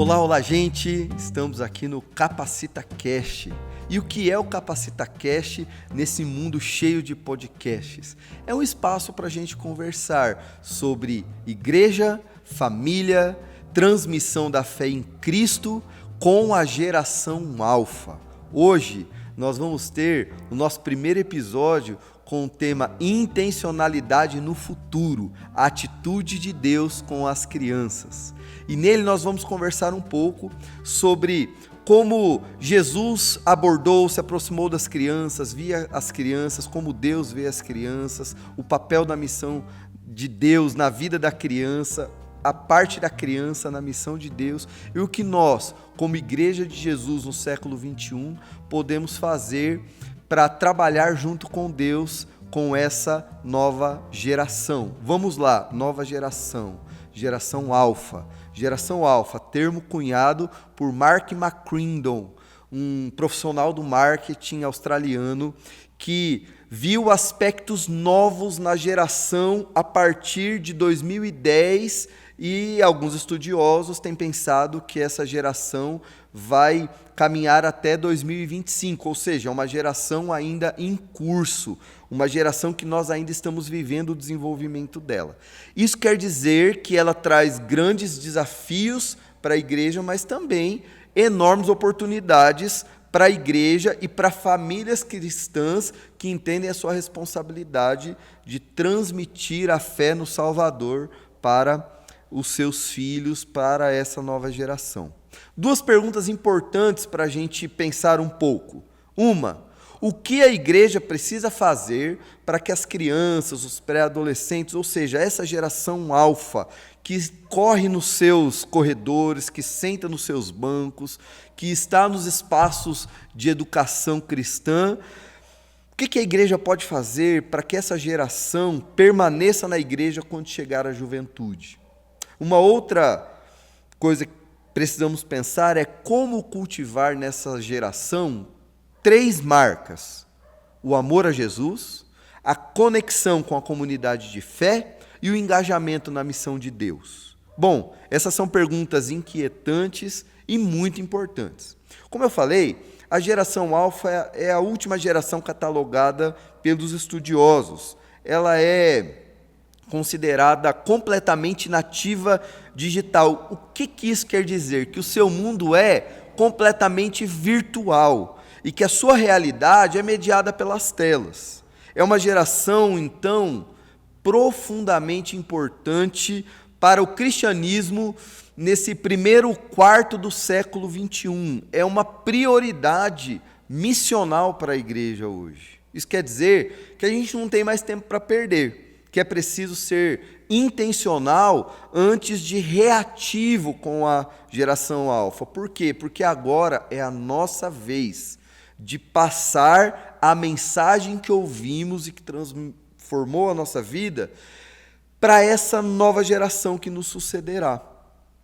Olá, olá, gente! Estamos aqui no CapacitaCast. E o que é o CapacitaCast nesse mundo cheio de podcasts? É um espaço para a gente conversar sobre igreja, família, transmissão da fé em Cristo com a geração alfa. Hoje nós vamos ter o nosso primeiro episódio com o tema Intencionalidade no Futuro, a atitude de Deus com as crianças. E nele nós vamos conversar um pouco sobre como Jesus abordou, se aproximou das crianças, via as crianças, como Deus vê as crianças, o papel da missão de Deus na vida da criança, a parte da criança na missão de Deus e o que nós, como Igreja de Jesus no século XXI, podemos fazer para trabalhar junto com Deus com essa nova geração. Vamos lá, nova geração, geração alfa. Geração alfa, termo cunhado por Mark McClendon, um profissional do marketing australiano que viu aspectos novos na geração a partir de 2010 e alguns estudiosos têm pensado que essa geração vai caminhar até 2025, ou seja, é uma geração ainda em curso, uma geração que nós ainda estamos vivendo o desenvolvimento dela. Isso quer dizer que ela traz grandes desafios para a igreja, mas também enormes oportunidades para a igreja e para famílias cristãs que entendem a sua responsabilidade de transmitir a fé no Salvador para os seus filhos, para essa nova geração. Duas perguntas importantes para a gente pensar um pouco. Uma, o que a igreja precisa fazer para que as crianças, os pré-adolescentes, ou seja, essa geração alfa, que corre nos seus corredores, que senta nos seus bancos, que está nos espaços de educação cristã, o que a igreja pode fazer para que essa geração permaneça na igreja quando chegar à juventude? Uma outra coisa que precisamos pensar é como cultivar nessa geração 3 marcas: o amor a Jesus, a conexão com a comunidade de fé e o engajamento na missão de Deus. Bom, essas são perguntas inquietantes e muito importantes. Como eu falei, a geração alfa é a última geração catalogada pelos estudiosos. Ela é considerada completamente nativa digital. O que isso quer dizer? Que o seu mundo é completamente virtual e que a sua realidade é mediada pelas telas. É uma geração, então, profundamente importante para o cristianismo nesse primeiro quarto do século XXI. É uma prioridade missional para a igreja hoje. Isso quer dizer que a gente não tem mais tempo para perder, que é preciso ser intencional antes de reativo com a geração alfa. Por quê? Porque agora é a nossa vez de passar a mensagem que ouvimos e que transformou a nossa vida para essa nova geração que nos sucederá.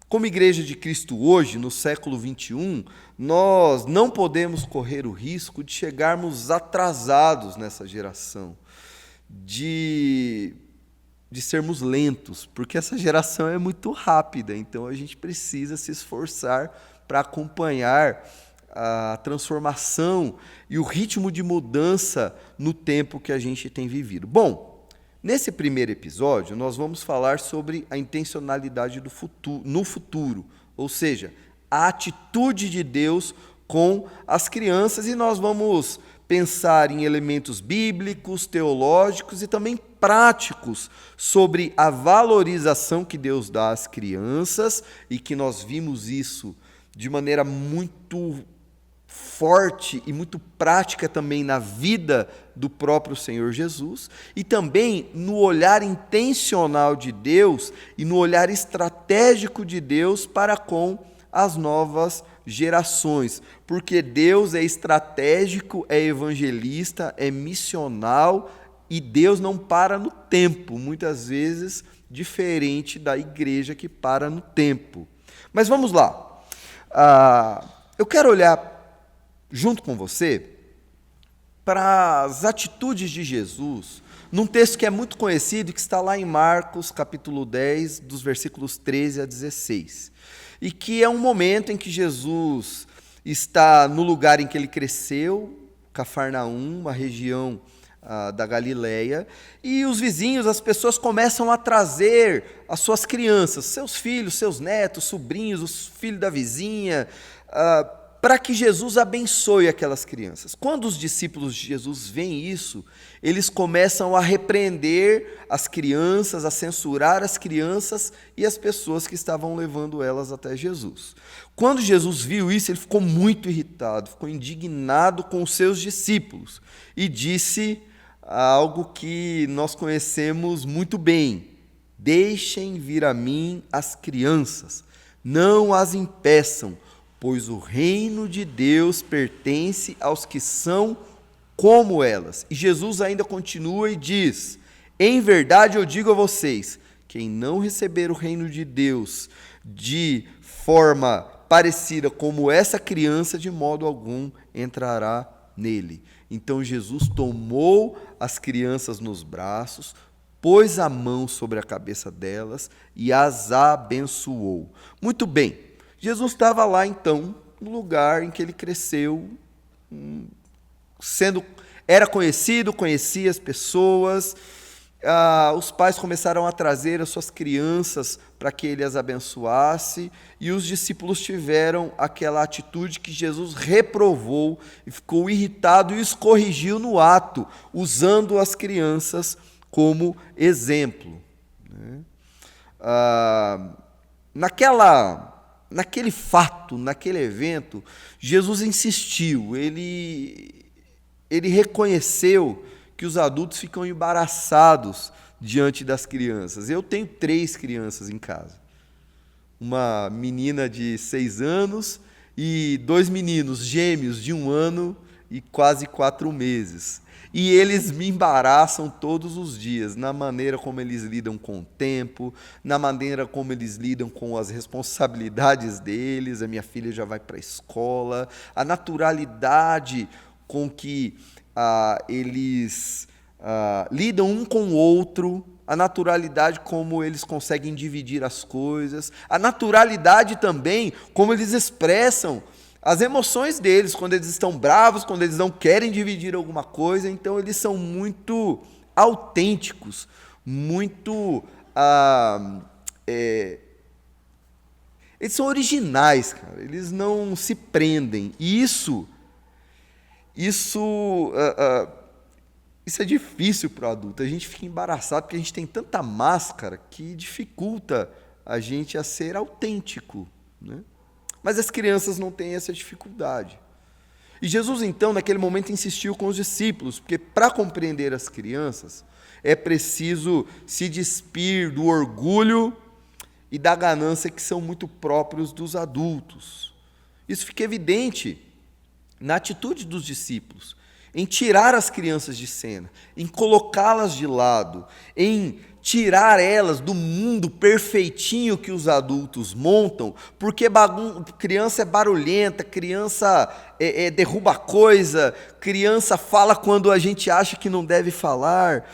Como Igreja de Cristo hoje, no século XXI, nós não podemos correr o risco de chegarmos atrasados nessa geração, de sermos lentos, porque essa geração é muito rápida, então a gente precisa se esforçar para acompanhar a transformação e o ritmo de mudança no tempo que a gente tem vivido. Bom, nesse primeiro episódio, nós vamos falar sobre a intencionalidade no futuro, ou seja, a atitude de Deus com as crianças, e nós vamos pensar em elementos bíblicos, teológicos e também práticos sobre a valorização que Deus dá às crianças, e que nós vimos isso de maneira muito forte e muito prática também na vida do próprio Senhor Jesus, e também no olhar intencional de Deus e no olhar estratégico de Deus para com as novas gerações, porque Deus é estratégico, é evangelista, é missional, e Deus não para no tempo, muitas vezes diferente da igreja que para no tempo. Mas vamos lá, eu quero olhar junto com você para as atitudes de Jesus num texto que é muito conhecido, que está lá em Marcos, capítulo 10, dos versículos 13 a 16. e que é um momento em que Jesus está no lugar em que ele cresceu, Cafarnaum, uma região da Galileia, e os vizinhos, as pessoas começam a trazer as suas crianças, seus filhos, seus netos, sobrinhos, os filhos da vizinha, para que Jesus abençoe aquelas crianças. Quando os discípulos de Jesus veem isso, eles começam a repreender as crianças, a censurar as crianças e as pessoas que estavam levando elas até Jesus. Quando Jesus viu isso, ele ficou muito irritado, ficou indignado com os seus discípulos e disse algo que nós conhecemos muito bem: deixem vir a mim as crianças, não as impeçam, pois o reino de Deus pertence aos que são como elas. E Jesus ainda continua e diz: em verdade eu digo a vocês, quem não receber o reino de Deus de forma parecida como essa criança, de modo algum entrará nele. Então Jesus tomou as crianças nos braços, pôs a mão sobre a cabeça delas e as abençoou. Muito bem, Jesus estava lá então, no lugar em que ele cresceu, era conhecido, conhecia as pessoas. Os pais começaram a trazer as suas crianças para que ele as abençoasse, e os discípulos tiveram aquela atitude que Jesus reprovou e ficou irritado e os corrigiu no ato, usando as crianças como exemplo. Naquele fato, naquele evento, Jesus insistiu, ele reconheceu que os adultos ficam embaraçados diante das crianças. Eu tenho 3 crianças em casa. Uma menina de 6 anos e 2 meninos gêmeos de 1 ano e quase 4 meses. E eles me embaraçam todos os dias, na maneira como eles lidam com o tempo, na maneira como eles lidam com as responsabilidades deles. A minha filha já vai para a escola, a naturalidade com que eles lidam um com o outro, a naturalidade como eles conseguem dividir as coisas, a naturalidade também como eles expressam as emoções deles, quando eles estão bravos, quando eles não querem dividir alguma coisa. Então eles são muito autênticos, muito eles são originais, cara. Eles não se prendem. E isso é difícil para o adulto. A gente fica embaraçado porque a gente tem tanta máscara que dificulta a gente a ser autêntico, né? Mas as crianças não têm essa dificuldade. E Jesus, então, naquele momento, insistiu com os discípulos, porque para compreender as crianças é preciso se despir do orgulho e da ganância que são muito próprios dos adultos. Isso fica evidente na atitude dos discípulos, em tirar as crianças de cena, em colocá-las de lado, em tirar elas do mundo perfeitinho que os adultos montam, porque criança é barulhenta, criança derruba coisa, criança fala quando a gente acha que não deve falar.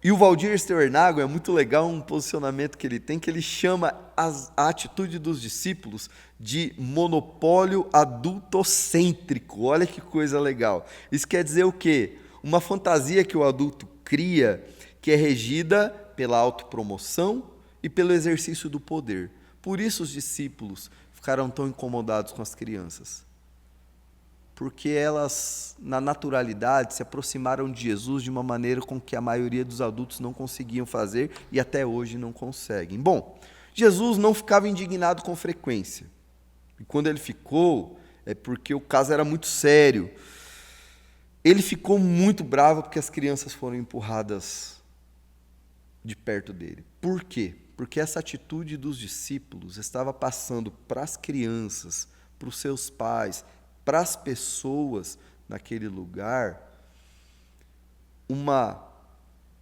E o Valdir Steuernago é muito legal um posicionamento que ele chama a atitude dos discípulos de monopólio adultocêntrico. Olha que coisa legal. Isso quer dizer o quê? Uma fantasia que o adulto cria, que é regida pela autopromoção e pelo exercício do poder. Por isso os discípulos ficaram tão incomodados com as crianças. Porque elas, na naturalidade, se aproximaram de Jesus de uma maneira com que a maioria dos adultos não conseguiam fazer e até hoje não conseguem. Bom, Jesus não ficava indignado com frequência. E quando ele ficou, é porque o caso era muito sério. Ele ficou muito bravo porque as crianças foram empurradas de perto dele. Por quê? Porque essa atitude dos discípulos estava passando para as crianças, para os seus pais, para as pessoas naquele lugar, uma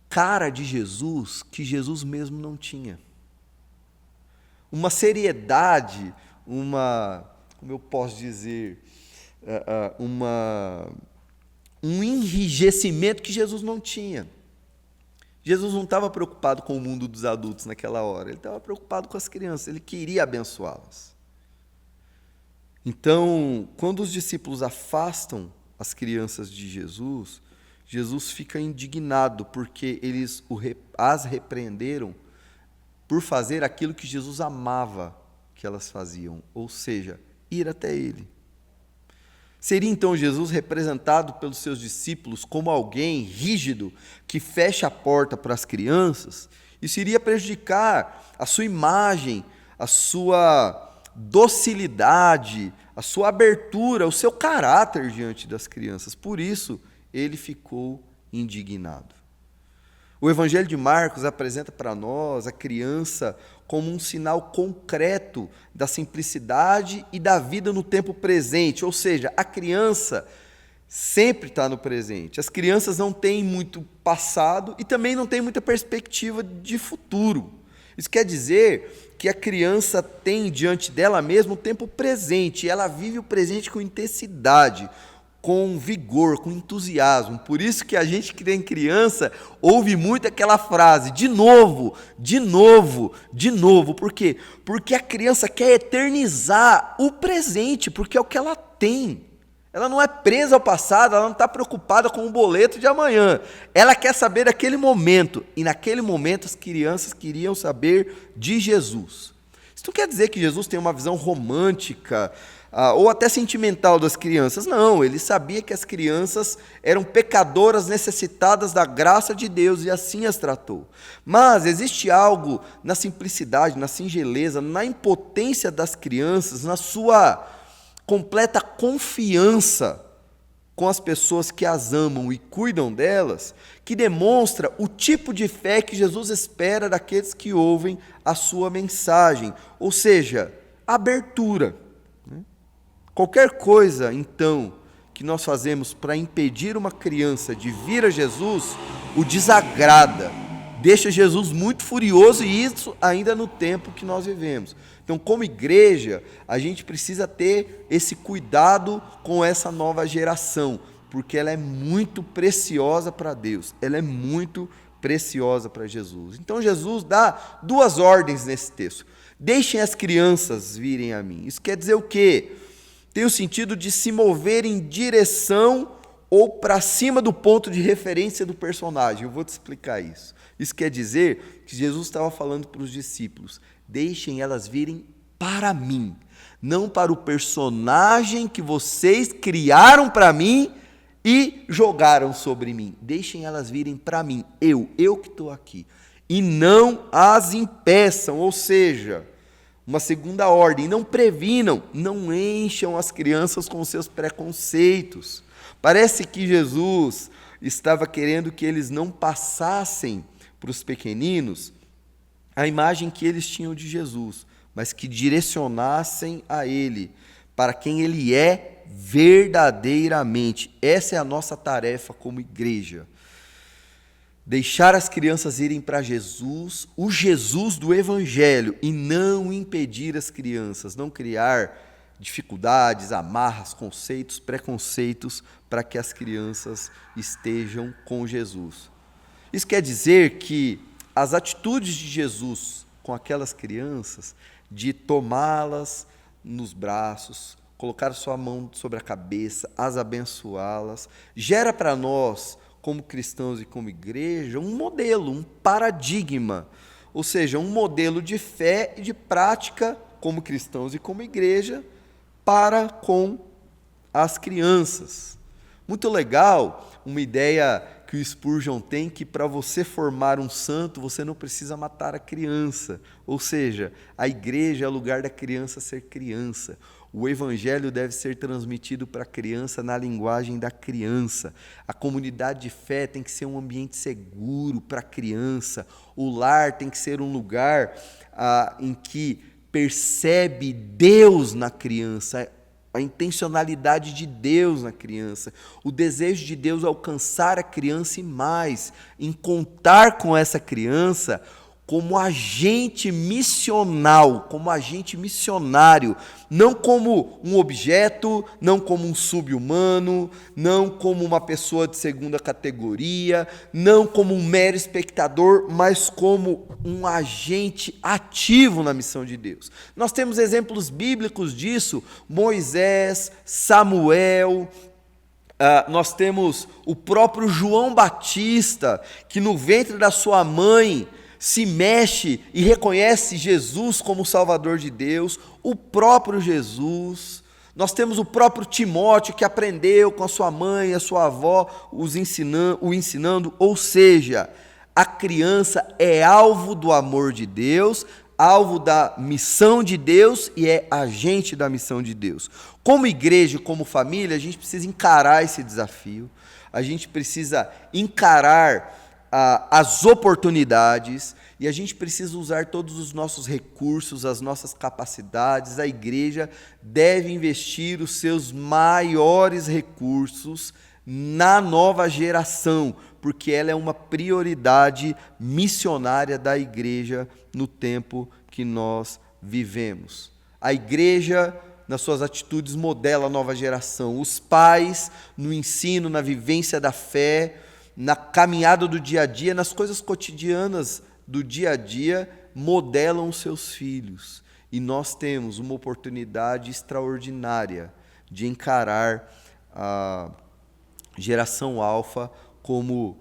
cara de Jesus que Jesus mesmo não tinha. Uma seriedade, como eu posso dizer, um enrijecimento que Jesus não tinha. Jesus não estava preocupado com o mundo dos adultos naquela hora, ele estava preocupado com as crianças, ele queria abençoá-las. Então, quando os discípulos afastam as crianças de Jesus, Jesus fica indignado porque eles as repreenderam por fazer aquilo que Jesus amava que elas faziam, ou seja, ir até ele. Seria então Jesus representado pelos seus discípulos como alguém rígido que fecha a porta para as crianças? Isso iria prejudicar a sua imagem, a sua docilidade, a sua abertura, o seu caráter diante das crianças. Por isso, ele ficou indignado. O Evangelho de Marcos apresenta para nós a criança como um sinal concreto da simplicidade e da vida no tempo presente, ou seja, a criança sempre está no presente. As crianças não têm muito passado e também não têm muita perspectiva de futuro. Isso quer dizer que a criança tem diante dela mesma o tempo presente, e ela vive o presente com intensidade, com vigor, com entusiasmo. Por isso que a gente que tem criança ouve muito aquela frase, de novo, de novo, de novo. Por quê? Porque a criança quer eternizar o presente, porque é o que ela tem. Ela não é presa ao passado, ela não está preocupada com o boleto de amanhã. Ela quer saber daquele momento, e naquele momento as crianças queriam saber de Jesus. Isso não quer dizer que Jesus tem uma visão romântica, ou até sentimental das crianças. Não, ele sabia que as crianças eram pecadoras necessitadas da graça de Deus e assim as tratou. Mas existe algo na simplicidade, na singeleza, na impotência das crianças, na sua completa confiança com as pessoas que as amam e cuidam delas, que demonstra o tipo de fé que Jesus espera daqueles que ouvem a sua mensagem, ou seja, abertura. Qualquer coisa, então, que nós fazemos para impedir uma criança de vir a Jesus, o desagrada, deixa Jesus muito furioso, e isso ainda no tempo que nós vivemos. Então, como igreja, a gente precisa ter esse cuidado com essa nova geração, porque ela é muito preciosa para Deus, ela é muito preciosa para Jesus. Então, Jesus dá duas ordens nesse texto. Deixem as crianças virem a mim. Isso quer dizer o quê? Tem o sentido de se mover em direção ou para cima do ponto de referência do personagem. Eu vou te explicar isso. Isso quer dizer que Jesus estava falando para os discípulos: deixem elas virem para mim, não para o personagem que vocês criaram para mim e jogaram sobre mim. Deixem elas virem para mim, eu que estou aqui. E não as impeçam, ou seja, uma segunda ordem, não previnam, não encham as crianças com seus preconceitos. Parece que Jesus estava querendo que eles não passassem para os pequeninos a imagem que eles tinham de Jesus, mas que direcionassem a Ele, para quem Ele é verdadeiramente. Essa é a nossa tarefa como igreja. Deixar as crianças irem para Jesus, o Jesus do Evangelho, e não impedir as crianças, não criar dificuldades, amarras, conceitos, preconceitos, para que as crianças estejam com Jesus. Isso quer dizer que as atitudes de Jesus com aquelas crianças, de tomá-las nos braços, colocar sua mão sobre a cabeça, as abençoá-las, gera para nós, como cristãos e como igreja, um modelo, um paradigma, ou seja, um modelo de fé e de prática como cristãos e como igreja para com as crianças. Muito legal, uma ideia que o Spurgeon tem, que para você formar um santo, você não precisa matar a criança, ou seja, a igreja é o lugar da criança ser criança. O evangelho deve ser transmitido para a criança na linguagem da criança. A comunidade de fé tem que ser um ambiente seguro para a criança. O lar tem que ser um lugar em que percebe Deus na criança, a intencionalidade de Deus na criança, o desejo de Deus alcançar a criança e mais, em contar com essa criança como agente missional, como agente missionário, não como um objeto, não como um sub-humano, não como uma pessoa de segunda categoria, não como um mero espectador, mas como um agente ativo na missão de Deus. Nós temos exemplos bíblicos disso, Moisés, Samuel. Nós temos o próprio João Batista, que no ventre da sua mãe se mexe e reconhece Jesus como Salvador de Deus, o próprio Jesus. Nós temos o próprio Timóteo, que aprendeu com a sua mãe, a sua avó, o ensinando, ou seja, a criança é alvo do amor de Deus, alvo da missão de Deus e é agente da missão de Deus. Como igreja e como família, a gente precisa encarar esse desafio, a gente precisa encarar as oportunidades e a gente precisa usar todos os nossos recursos, as nossas capacidades. A igreja deve investir os seus maiores recursos na nova geração, porque ela é uma prioridade missionária da igreja no tempo que nós vivemos. A igreja, nas suas atitudes, modela a nova geração. Os pais, no ensino, na vivência da fé, na caminhada do dia a dia, nas coisas cotidianas do dia a dia, modelam os seus filhos. E nós temos uma oportunidade extraordinária de encarar a geração alfa como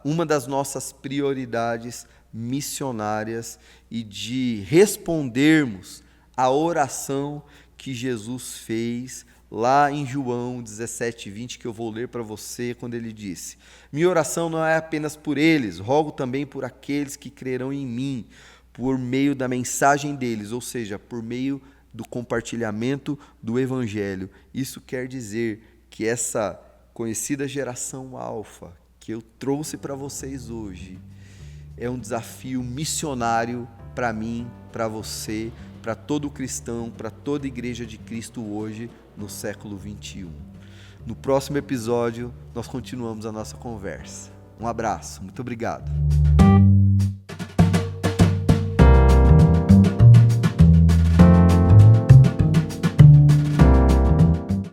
uma das nossas prioridades missionárias e de respondermos à oração que Jesus fez lá em João 17:20, que eu vou ler para você, quando ele disse: minha oração não é apenas por eles, rogo também por aqueles que crerão em mim, por meio da mensagem deles, ou seja, por meio do compartilhamento do Evangelho. Isso quer dizer que essa conhecida geração alfa que eu trouxe para vocês hoje é um desafio missionário para mim, para você, para todo cristão, para toda igreja de Cristo hoje, no século 21. No próximo episódio, nós continuamos a nossa conversa. Um abraço, muito obrigado.